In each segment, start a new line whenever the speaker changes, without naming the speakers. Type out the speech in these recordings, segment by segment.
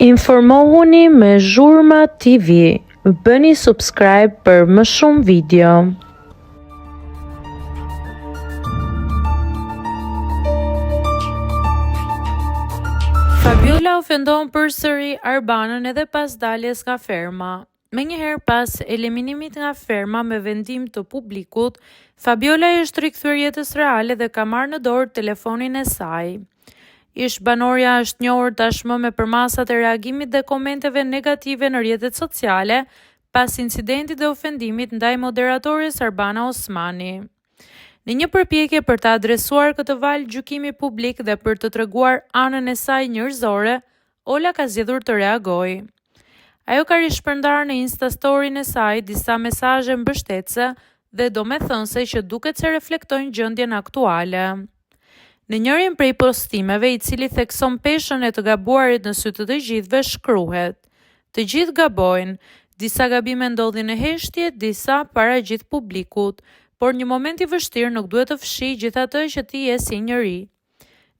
Informohuni me Zhurma TV. Bëni subscribe për më shumë video. Fabiola ofendon përsëri Arbanën edhe pas daljes nga ferma. Menjëherë pas eliminimit nga ferma me vendim të publikut, Fabiola është rikthyer jetës reale dhe ka marrë në dorë telefonin e saj. Ish banorja është njohur tashmë me përmasat e reagimit dhe komenteve negative në rrjetet sociale pas incidentit dhe ofendimit ndaj moderatores Arbana Osmani. Në një përpjekje për të adresuar këtë valë gjykimi publik dhe për të treguar anën e saj njerëzore, Ola ka zgjedhur të reagojë. Ajo ka rishpërndarë në Instastorin e saj disa mesazhe mbështetëse dhe domethënëse që duket se reflektojnë gjendjen aktuale. Në njërin prej postimeve, i cili thekson peshën e të gabuarit në sy të gjithëve, shkruhet: "Të gjithë gabojnë, disa gabime ndodhin në heshtje, disa para gjithë publikut, por një moment i vështirë nuk duhet të fshijë gjithatë që ti je si njeri."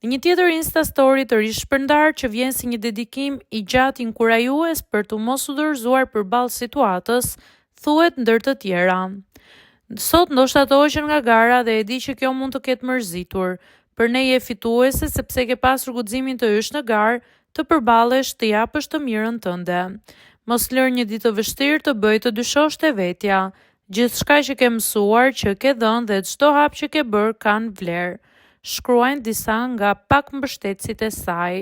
Në një tjetër Instastory të rishpërndar që vjen si një dedikim i gjatë inkurajues për të mos u dorëzuar përballë situatës, thuhet ndër të tjera: "Sot ndoshta të hoqen nga gara dhe e di që kjo mund të ketë mërzitur. Për ne je fituese sepse ke pasur guximin të hysh në garë, të përballesh, të japësh të mirën tënde. Mos lër një ditë të vështirë të bëj të dyshosh te vetja. Gjithçka që ke mësuar, që ke dhënë dhe çdo hap që ke bërë kanë vlerë." Shkruajnë disa nga pak mbështetësit e saj.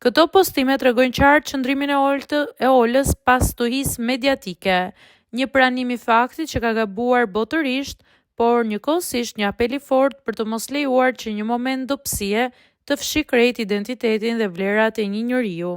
Këto postime tregojnë qartë qëndrimin e Olës pas tuhis mediatike, një pranim i faktit që ka gabuar botërisht, por njëkohësisht një apel i fortë për të mos lejuar që një moment dobësie të fshijë krejt identitetin dhe vlerat e një njeriu.